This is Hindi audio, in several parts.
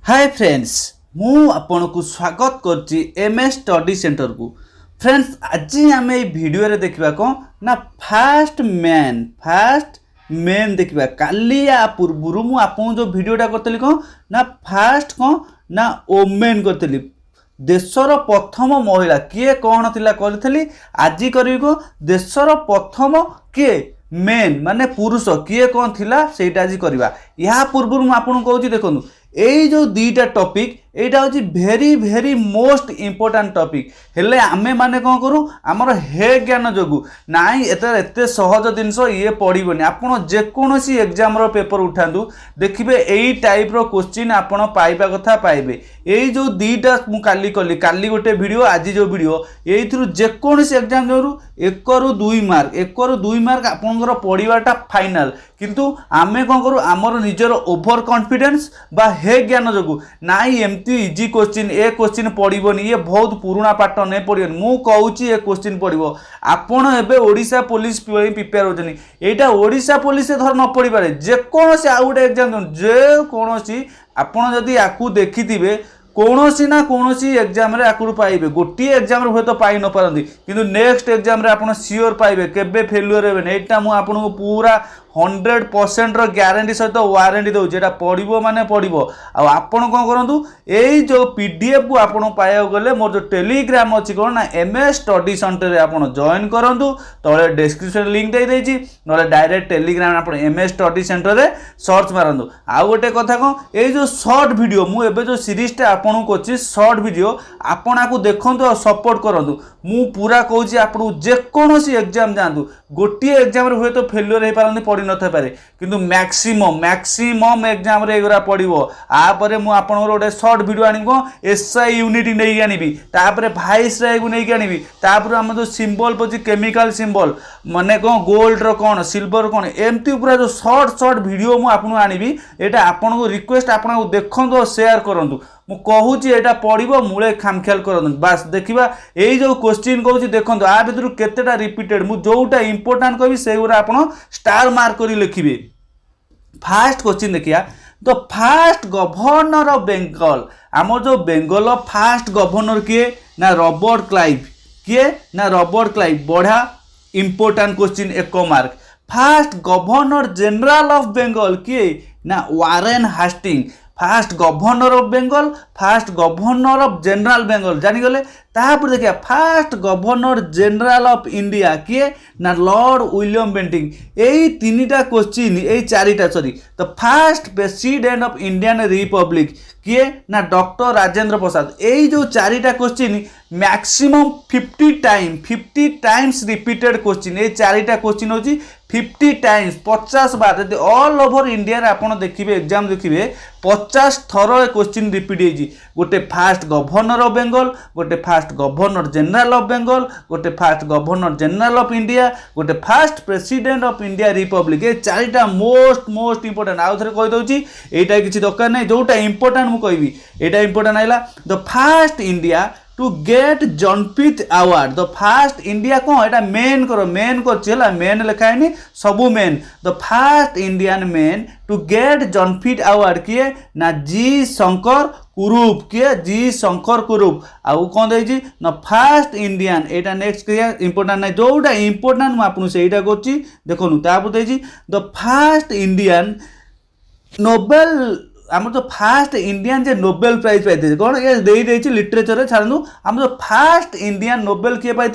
हाय फ्रेंड्स मु आपन को स्वागत करची एमएस स्टडी सेंटर को। फ्रेंड्स आज आम ये वीडियो रे देखा कौन ना फास्ट मेन देखा काली या पूर्व मु आपन जो वीडियोटा करतली कौन ना फास्ट कौन ना ओमेन करतली देशर प्रथम महिला किए कौन थिला करथली आज करी को देशर प्रथम किए मेन माने पुरुष किए कौन थिला सेटा आज करबा। या पूर्व मु आपन कहूची देखनु एई जो दीटा टॉपिक एटा होची भेरी भेरी मोस्ट इंपोर्टेंट टॉपिक हेले आमे माने कौन करू आमर हे ज्ञान जोगु नाई एते सहज जिनस ये पड़ोनी आपन जेकोसी एग्जाम रो पेपर उठांदु देखिबे एई टाइप रो क्वेश्चन आपन पाइबा कथा पाइबे। एई जो दीटा मु काली गोटे वीडियो आज जो वीडियो एइथरु जेकोसी एग्जाम जोरु 1 रु 2 मार्क आपनकर पढ़िबाटा फाइनल किंतु आमे कौन करू आमर निजर ओवर कॉन्फिडेंस बा हे ज्ञान जोगु नाई एमती इजी क्वेश्चन ए क्वेश्चन पड़ोनी ये बहुत पुराना पाठ नहीं पड़ोनी मु कहूँ ये क्वेश्चन पड़ो आपण एबे ओडिशा पुलिस प्रिपेयर होचनी एटा ओडिशा पुलिस धर न पड़ी पारे जेकोसी आउ गोटे एग्जाम जेकोसी आपण जदि आकु देखिथिबे कौनसी ना कौनसी एग्जाम रे आकु पाइबे गोटे एग्जाम रे हुए तो पाई न पारंदी किंतु नेक्स्ट एग्जाम रे आपण सियोर पाइबे केबे फेल्युअर हेबे एटा मु आपन को पूरा 100% रो ग्यारंटी सहित वारंटी दउ जेटा पड़िबो माने पड़िबो आ आपण कोन करंतु एई जो पीडीएफ को आपण पाया गले मोर जो टेलीग्राम अछि कोन ना एमएस स्टडी सेंटर रे आपण जॉइन करंतु तळे डिस्क्रिप्शन लिंक दे देछि नले डायरेक्ट टेलीग्राम आपण एमएस स्टडी सेंटर रे सर्च मारंतु। आ गोटे कथा कोन एई जो शॉर्ट वीडियो मु एबे जो सीरीज टा आपण को अछि शॉर्ट वीडियो आपण आकु देखंतु और सपोर्ट करंतु मु पूरा कहूछि आपण जे कोनोसी एग्जाम जानतु गोटे एग्जाम रे हुए तो फेल्युअर हे पारंदी पड़ी न थे पारे किंतु मैक्सिमम एग्जाम रे एगरा पड़िबो आ परे मु आपन गोटे शॉर्ट वीडियो आनिबो एसआई यूनिट नै आनिबी तापरे वाइस रे को नै आनिबी तापरे हम जो सिंबल पछि केमिकल सिंबल माने को गोल्ड रो कोन सिल्वर कोन एमती पूरा जो शॉर्ट वीडियो मु आपन आनिबी एटा आपन को रिक्वेस्ट आपन को देखंतो शेयर करंतु मु कहूची एटा पड़िबो मूले खामख्याल करंतु बस देखिबा एई जो क्वेश्चन कहूची देखंतो आ भितरु केतेटा रिपीटेड मु जोटा इंपोर्टेंट कहबी सेगुरा आपन स्टार मार्क करी लिखिबे। फास्ट क्वेश्चन देखिया the fast governor of Bengal आम जो बेंगल फास्ट गवर्नर किए ना रॉबर्ट क्लाइव किए ना रॉबर्ट क्लाइव बढ़ा important question 1 mark. First governor general of Bengal किए ना Warren Hastings first governor of Bengal first governor of general Bengal जानीगले तापर देखिए first governor general of India किए ना लॉर्ड विलियम बेंटिंग यही तीनटा क्वेश्चन यही चारिटा sorry the fast president of Indian Republic किए ना डॉक्टर राजेंद्र प्रसाद यही जो चारिटा question maximum 50 times repeated question ये चारिटा क्वेश्चन होची 50 टाइम्स 50 बार यदि ऑल ओवर इंडिया रे आपण देखिबे एग्जाम देखिबे 50 थर क्वेश्चन रिपीट होची गोटे फास्ट गवर्नर ऑफ बेंगल गोटे first governor general of Bengal गोटे first governor general of India गोटे first president of India republic ये चारिटा मोस्ट इंपोर्टेंट आउ थरे कहि दउची एटा किछि दरकार नै जोटा इंपोर्टेंट मु कहबी एटा इंपोर्टेंट आइला the first India to get Jnanpith award the first India कौन एटा मेन कर मेन लिखाएनी सबू man the first Indian man to get Jnanpith award किए ना जी शंकर कुरूप किए जी शंकर कुरूप आउ कौन देछि ना फास्ट इंडियन एटा नेक्स्ट क्लियर इंपोर्टेंट नै जोटा इंपोर्टेंट मु आपनु सेटा करछि देखनु तापर देछि द फास्ट इंडियन नोबेल आम जो फास्ट इंडियन जे नोबेल प्राइज पाई कौन ये दे लिटरेचर रे छाड़ू आम जो फास्ट इंडियन नोबेल किए पाई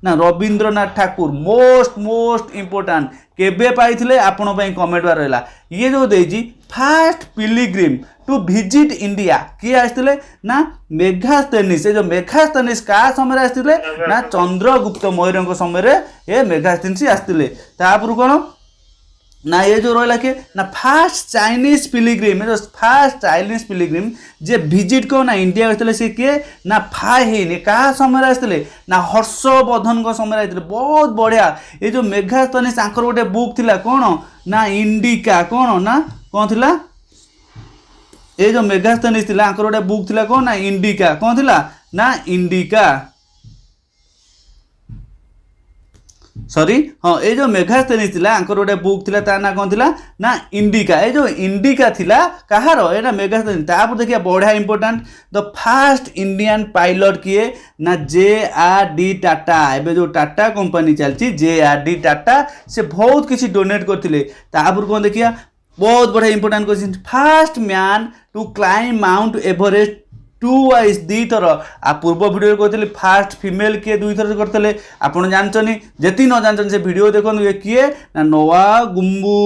ना रविंद्रनाथ ठाकुर मोस्ट इंपोर्टेंट केबे पाई आपण कमेंट बार रहा ये जो देजी फास्ट पिलिग्रिम टू विजिट इंडिया किए आसते ना मेघास्थेनिस जो मेघास्थेनिस का समय आसते ना चंद्रगुप्त मौर्य समय ये मेघास्थेनिस आसते तापर कौन ना ये जो रहा कि ना फास्ट चाइनीज पिलिग्रिम जे विजिट को ना इंडिया आसते सी किए ना फाहिन क्या समय आसते ना हर्षवर्धन समय आते बहुत बढ़िया ये जो मेघास्थेनिस आंकर गोटे बुक थिला कौन ना इंडिका कौन ना कौन थिला ये जो मेघास्थेनिस थिला आंकर गोटे बुक थिला कौन ना इंडिका कौन थिला ना इंडिका सॉरी हाँ ये जो मेगास्थेनिस थिला आंकर गोटे बुक थिला ता ना कौन थिला ना इंडिका ये जो इंडिका थिला कहार एटा मेगास्थेनिस तापर देखिया बढ़िया important the first Indian pilot किए ना JRD टाटा एबे जो टाटा कंपनी चलची JRD टाटा से बहुत किसी डोनेट करथिले तापर कौन देखिया बहुत बढ़िया important question first man to climb mount Everest 2 वाइज 2 थर आ पूर्व वीडियो कहते फास्ट फीमेल किए 2 थर करते आपड़ जानचनी जी न जानचनी से वीडियो देखो ये किए ना नोआ गुम्बू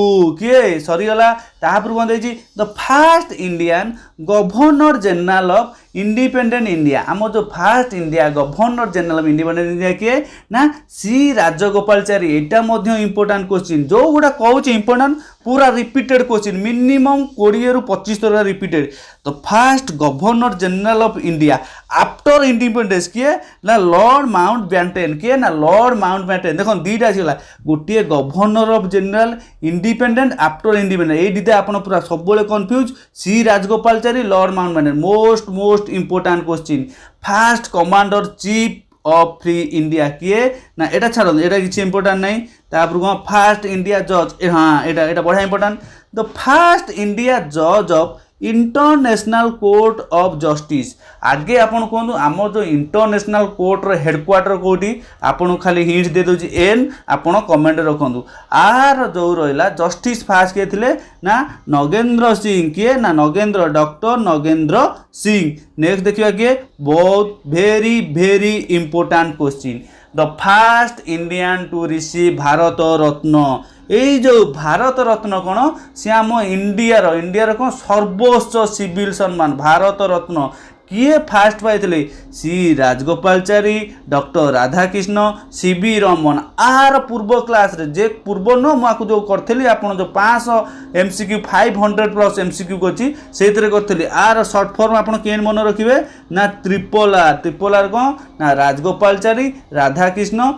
किए सरीगला तापर कौन देखिए the first Indian governor general of independent India आम जो first India governor general of independent India किए ना सी राजगोपालचारी यहाँ इंपोर्टेंट क्वेश्चन जो गुड़ा कहूँ इंपोर्टेंट पूरा रिपीटेड क्वेश्चन मिनिमम 20 ରୁ 25 थर रिपीटेड तो first governor general of India after independence किए ना लॉर्ड माउंट बैटेन किए ना लॉर्ड माउंट बैटेन देखो दुईटा आसगला गोटे governor of general independent after independent ये दीटा आप पूरा सब confuse C Rajagopalachari lord Mountbatten most important question first commander chief of free India किए ना एटा छाड़ एटा किसी इंपोर्टेंट नहीं तापर कौन फर्स्ट इंडिया जज हाँ एटा बढ़िया इंपोर्टेंट द फर्स्ट इंडिया जज of international court of justice आगे आपन कहूँ आम जो इंटरनेशनल कोर्ट रो हेडक्वार्टर कोटी आपन खाली हिंट दे दूची एन आपन कमेंट रखु आर जो रहा जस्टिस फास्ट किए थे ना नगेंद्र सिंह किए ना नगेंद्र डॉक्टर नगेंद्र सिंह नेक्स्ट देखिए किए बहुत very important question the first Indian to receive Bharat Ratna ये जो भारत रत्न कौन सी आम इंडिया कौन सर्वोच्च सिविल सम्मान भारत रत्न किए फास्ट पाई C Rajagopalachari doctor Radhakrishna CV Raman आर पूर्व क्लास रे जे पूर्व न मुझे जो करी आप जो 500 MCQ 500+ MCQ अच्छी से करी आर सर्ट फॉर्म आप मन रखिए ना ट्रिपल आर कौन ना राजगोपालचारी राधाकृष्ण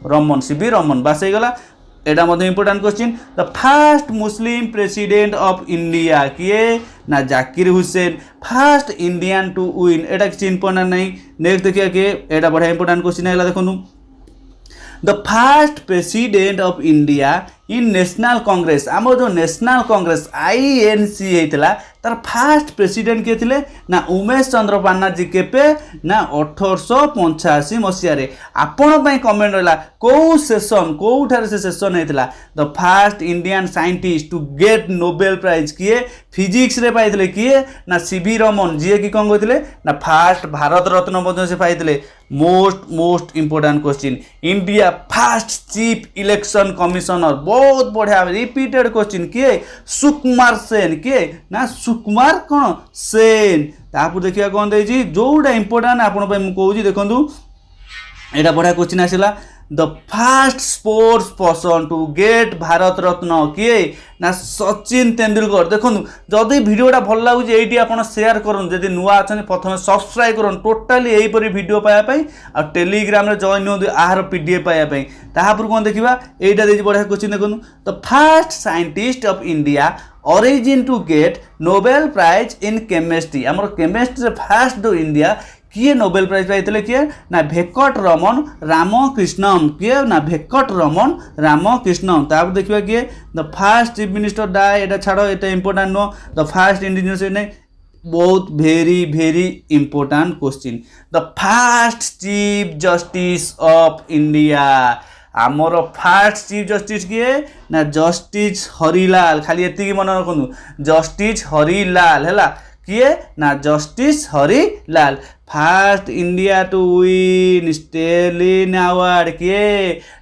रमन सीवी रमन बास होगा एटा मध्य important question the first Muslim president of India किए ना Zakir Hussain first Indian to win एटा किसी इंपोर्टेंट नहीं नेक्स्ट देखिए कि एटा बढ़िया इंपोर्टेंट क्वेश्चन है देखो the first president of India in national Congress आम जो नेशनल कांग्रेस INC होता तार फर्स्ट प्रेसिडेंट किए थे ना उमेश चंद्र पान्ना जी केपे ना 1885 मसीह आपण कमेंट रहा कौ सेशन कौठार से सेशन होता the first Indian scientist to get Nobel prize किए फिजिक्स रे पाइले किए ना सीवी रमन जी कि कौन कहते ना फर्स्ट भारत रत्न से पाइले most important question India first chief election commissioner बहुत बढ़िया रिपीटेड क्वेश्चन किए सुकुमार सेन किए ना सुकुमार कौन सेन तापर देखिए कौन देखिए जोटा इंपोर्टेंट आपण कहूँ देखूँ यहाँ बढ़िया क्वेश्चन आसला the first sports person to get Bharat Ratna किए ना सचिन तेंदुलकर देखो जदि भिडियोटा भल लगुच ये आप सेयार करूँ जब नुआ अच्छा प्रथम सब्सक्राइब करूँ टोटाली यहीपरी भिडियो पाइबापी आ टेलीग्राम जॉइन हूँ आहार PDF पाइबापी तापर कौन देखा यहाँ बढ़िया क्वेश्चन देखो the first scientist of India origin to get Nobel prize in chemistry आम केमिस्ट्री फर्स्ट जो इंडिया किए नोबेल प्राइज पाई किए ना भेकट रमन रामकृष्णम किए ना भेकट रमन रामकृष्णम तापर देखिए किए the first chief minister died एटा छाड़ ये इंपोर्टेंट नुह द फर्स्ट इंडिजिनियस नहीं बहुत very important question the first chief justice of India आमर फर्स्ट चीफ जस्टिस किए ना जस्टिस हरिलाल खाली ये मन रखु जस्टिस हरिलाल है किए ना justice Harilal first India to win Stalin award किए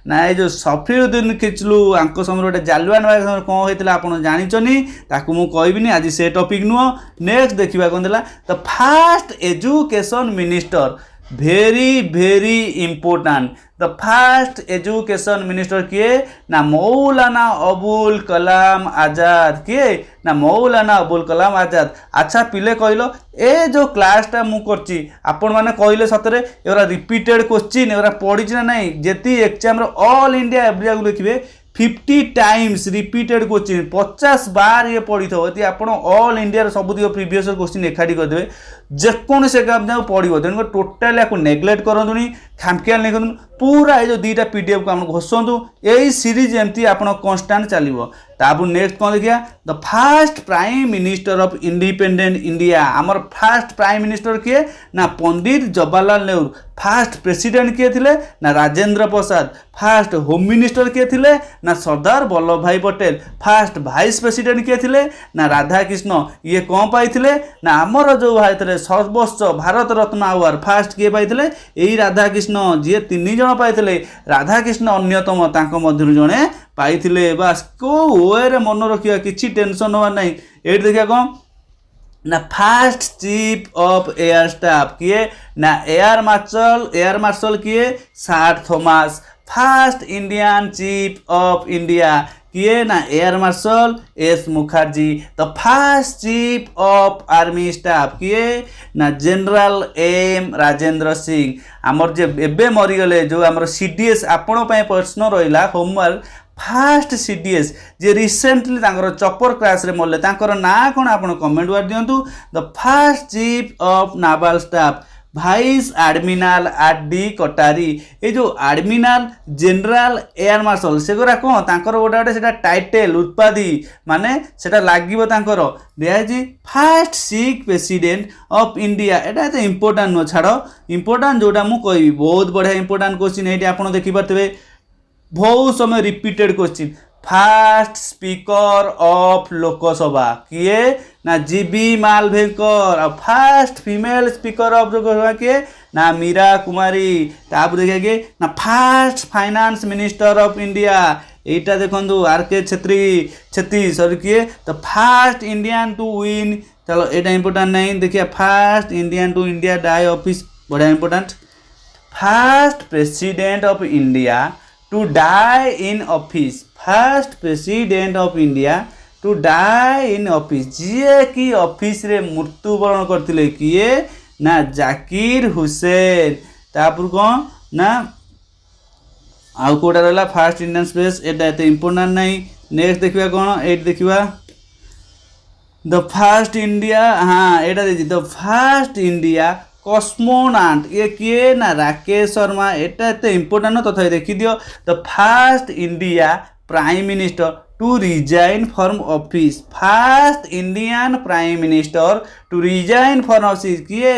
ना ये जो सफीरुद्दीन खिचलू आंको समय गोटे जालुआन समय कौन होता आप जानी ताकू मुझे कहबी आज से टॉपिक नुह नेक्स्ट देखा कौन था the first education minister very important the first education minister किए ना मौलाना अबुल कलाम आजाद किए ना मौलाना अबुल कलाम आजाद अच्छा पिले कहल ए जो क्लासटा मु करची आपण माने कहले सतरे एरा रिपीटेड क्वेश्चन एरा पढ़ी ना नहीं जेती एग्जाम ऑल इंडिया एवरेज लिखिए 50 टाइम्स रिपीटेड क्वेश्चन 50 बार ये पढ़ी थो यदि आप ऑल इंडिया सबुतिक प्रीवियस क्वेश्चन एकाठी करदे जेकोसी एग्जाम जाऊ पड़ो तेणुक टोटाली आपको नेग्लेक्ट करूँ खामखियाल नहीं करूँ पूरा ये जो 2टा PDF को आप घोषंतु यही सीरीज एमती आप कन्स्टाट चलो तापर नेक्स्ट कौन देखिए the first prime minister of independent India आमर फर्स्ट प्राइम मिनिस्टर किए ना पंडित जवाहरलाल नेहरू फर्स्ट प्रेसिडेंट किए थे ना Rajendra Prasad first home minister किए थे ना Sardar Vallabhbhai Patel first vice president किए थे ना राधाकृष्ण ये कौन पाई ना आमर जो भाई सर्वोच्च भारत रत्न अवार्ड फर्स्ट किए पाई यही राधाकृष्ण जी 3 जन पाई राधाकृष्ण अन्यतम मध्य जड़े पाई बास को वे मन रखा कि टेंशन हमार ना ये देखिए कौन ना first chief of air staff किए ना एयर मार्शल किए sir Thomas first Indian chief of India किए ना air marshal S Mukherjee the first chief of army staff किए ना जनरल एम राजेंद्र सिंह आमर जे एबे मरीगले जो आमर CDS आपण प्रश्न रहा होमवर्क फर्स्ट CDS जे रिसेंटली चपर क्लास रे मरले ना कौन आप कमेंट कर दिंतु the first chief of naval staff vice admiral RD Katari ये जो आडमिनाल जनरल एयर मार्शल से कौन तांकर गोटे गोटे से टाइटेल उत्पादी माने सेटा लागिबो तांकर दियाजी first Sikh president of India एटा तो इंपोर्टेंट नो छाड़ इंपोर्टेंट जोटा मु कहबी बहुत बढ़िया इंपोर्टेंट क्वेश्चन ये आप देखि पारथिबे बहुत समय repeated question first speaker of Lok Sabha किए ना GB मालभेकर और first female speaker of Lok Sabha किए ना मीरा कुमारी तापर देखिए ना first finance minister of India एटा देखो RK छेत्री सॉरी किए तो फर्स्ट इंडियन टू विन चलो एटा इंपोर्टेंट नहीं देखिए first Indian to India die office बढ़िया important first president of India to die in office first president of India to die in office जी कि ऑफिस रे मृत्युवरण करथिले किए ना जाकिर हुसैन तापर कौन ना आउ कोटा रहला फर्स्ट इंडियन स्पेस एटा एते इंपोर्टेंट नहीं नेक्स्ट देखिबा कौन एट देखिबा द फर्स्ट इंडिया हाँ एटा देखि द फर्स्ट इंडिया कॉस्मोनाट ये किए ना राकेश शर्मा एटा एते इंपोर्टेंट तथा देखि दियो the first India prime minister to resign from office first Indian prime minister to resign from office किए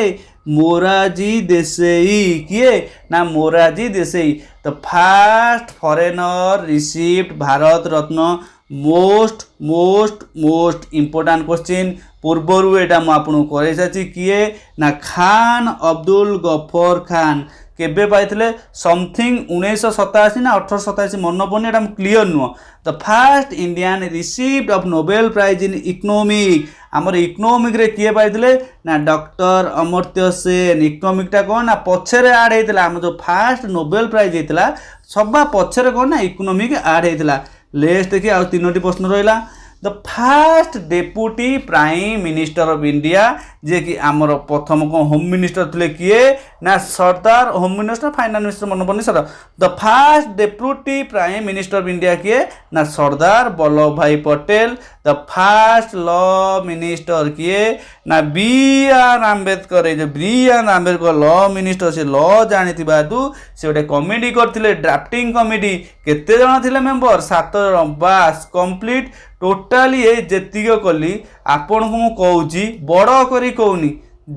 मोरारजी देसाई किए ना Morarji Desai the first foreigner received Bharat Ratna most most most important question पूर्वरु एटा मु आपन करे साची किए ना खान अब्दुल गफर खान केबे पाइथिले समथिंग 1987 ना 1887 मन पड़ने एटा क्लियर नुह the first Indian received of Nobel prize in economic आमर इकोनॉमिक रे किए पाइथिले ना डॉक्टर अमर्त्य सेन इकोनॉमिक टा कोन ना पछरे ऐड हेतिला हम जो फर्स्ट नोबेल प्राइज हेतिला सबा पछरे कोन ना इकोनॉमिक ऐड हेतिला लेस्ट देखिए आ 3टी प्रश्न रहिला the first deputy prime minister of India जे कि आमर प्रथम को होम मिनिस्टर थे किए ना Sardar home minister finance minister मन पड़नी sir the first deputy prime minister of India किए ना Sardar Vallabhbhai Patel the first law minister किए ना BR आंबेडकर जो BR आंबेडकर लॉ मिनिस्टर से लॉ जानी से गोटे कमिटी करते ड्राफ्टिंग कमिटी केते जन थिले मेंबर 7 जन बास कंप्लीट टोटाली ये जेतिक कली आपण को कहूँ बड़ करी कहूनी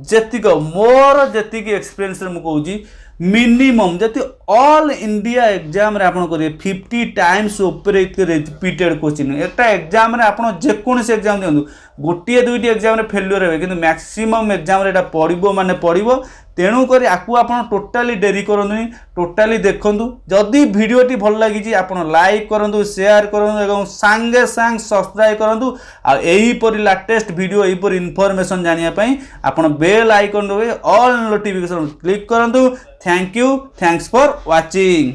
जेतिक मोर जेतिक एक्सपीरियंस मु कहूँ मिनिमम जति ऑल इंडिया एग्जाम रे आपण करिए 50 टाइम्स ऊपर रिपीटेड क्वेश्चन एकटा एग्जाम रे आपण जेकोसी एग्जाम दियंतु गोटे दुईटी एग्जाम रे फेल्युअर हेबे किंतु मैक्सिमम एग्जाम रे एटा पड़िबो माने पड़िबो तेणु करी आपको आपण टोटाली डेरी करंतुनी टोटाली देखंतु जदि वीडियोटी भल लागिची आपण लाइक करंतु शेयर करंतु एवं संगे संग सब्सक्राइब करंतु आ एही परि लेटेस्ट वीडियो एही परि इन्फॉर्मेशन जानिया पई आपण बेल आइकन रे ऑल नोटिफिकेशन क्लिक करंतु thank you thanks for watching.